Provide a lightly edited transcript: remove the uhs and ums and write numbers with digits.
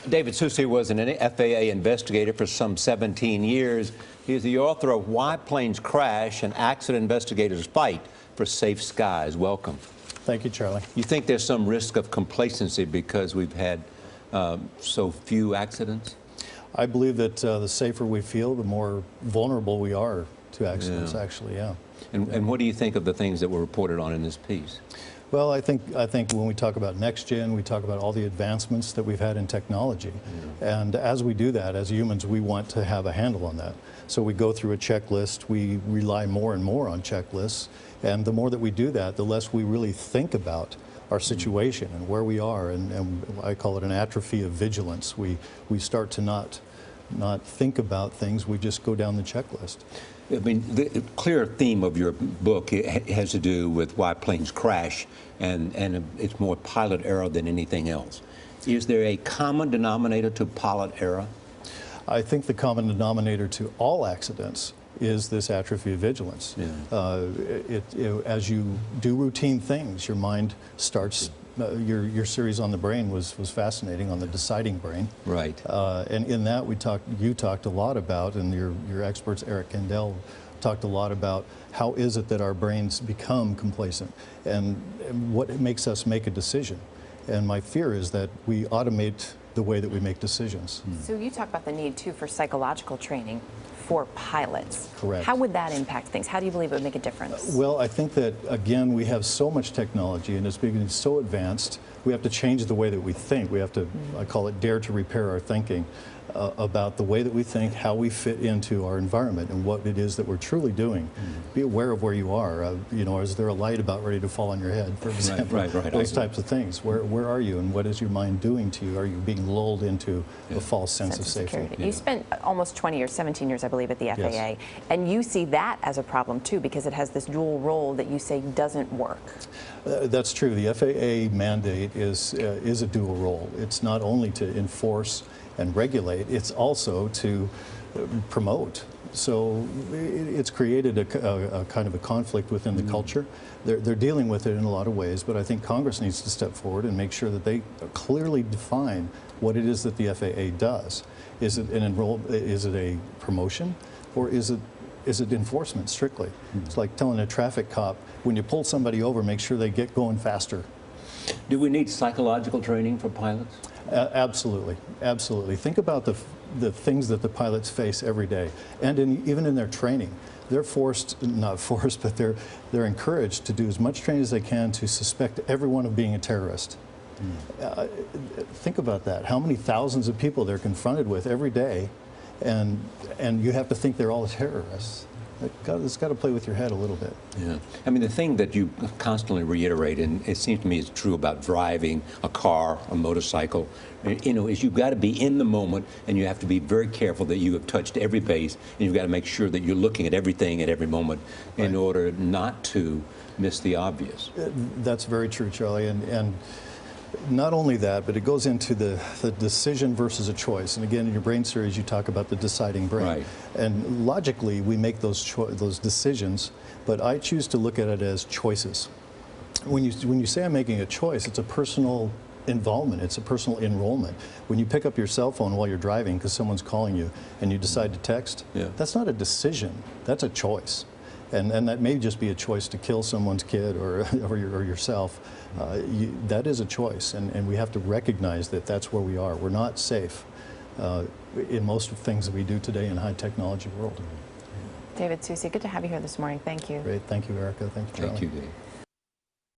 David Soucie was an FAA investigator for some 17 years. He is the author of Why Planes Crash and Accident Investigators Fight for Safe Skies. Welcome. Thank you, Charlie. You think there's some risk of complacency because we've had so few accidents? I believe that the safer we feel, the more vulnerable we are to accidents, actually, yeah. And what do you think of the things that were reported on in this piece? Well, I think when we talk about next gen, we talk about all the advancements that we've had in technology. And as we do that, as humans, we want to have a handle on that. So we go through a checklist, we rely more and more on checklists, and the more that we do that, the less we really think about our situation and where we are, and I call it an atrophy of vigilance. We start to not think about things, we just go down the checklist. I mean, the clear theme of your book has to do with why planes crash, and it's more pilot error than anything else. Is there a common denominator to pilot error? I think the common denominator to all accidents is this atrophy of vigilance. As you do routine things, your mind starts. Your series on the brain was fascinating, on the deciding brain. Right. And in that you talked a lot about, and your experts, Eric Kandel, talked a lot about how is it that our brains become complacent and what makes us make a decision. And my fear is that we automate the way that we make decisions. So you talk about the need too for psychological training for pilots. Correct. How would that impact things? How do you believe it would make a difference? Well, I think that, again, we have so much technology and it's becoming so advanced, we have to change the way that we think. We have to, I call it dare to repair our thinking about the way that we think, how we fit into our environment and what it is that we're truly doing. Be aware of where you are. You know, is there a light about ready to fall on your head, for example? Right. Those types of things. Where are you and what is your mind doing to you? Are you being lulled into a false sense of safety? You spent almost 20 years, 17 years, I believe, at the FAA, yes. and you see that as a problem too because it has this dual role that you say doesn't work. That's true. The FAA mandate is a dual role. It's not only to enforce and regulate, it's also to promote. So it's created a kind of a conflict within the culture. They're dealing with it in a lot of ways, but I think Congress needs to step forward and make sure that they clearly define what it is that the FAA does. Is it a promotion, or is it enforcement strictly? It's like telling a traffic cop, when you pull somebody over, make sure they get going faster. Do we need psychological training for pilots? Absolutely, absolutely. Think about the things that the pilots face every day, and even in their training. They're not forced, but they're encouraged to do as much training as they can to suspect everyone of being a terrorist. Think about that. How many thousands of people they're confronted with every day, and you have to think they're all terrorists. It's got to play with your head a little bit. Yeah. I mean, the thing that you constantly reiterate, and it seems to me is true about driving a car, a motorcycle, you know, is you've got to be in the moment, and you have to be very careful that you have touched every base, and you've got to make sure that you're looking at everything at every moment in order not to miss the obvious. That's very true, Charlie, and not only that, but it goes into the decision versus a choice. And again, in your brain series, you talk about the deciding brain. Right. And logically, we make those decisions, but I choose to look at it as choices. When you say I'm making a choice, it's a personal involvement. It's a personal enrollment. When you pick up your cell phone while you're driving because someone's calling you and you decide to text, that's not a decision. That's a choice. And that may just be a choice to kill someone's kid or yourself. That is a choice, and we have to recognize that that's where we are. We're not safe in most of things that we do today in a high technology world. David Soucie, good to have you here this morning. Thank you. Great. Thank you, Erica. Thank you, Charlie. Thank you, Dave.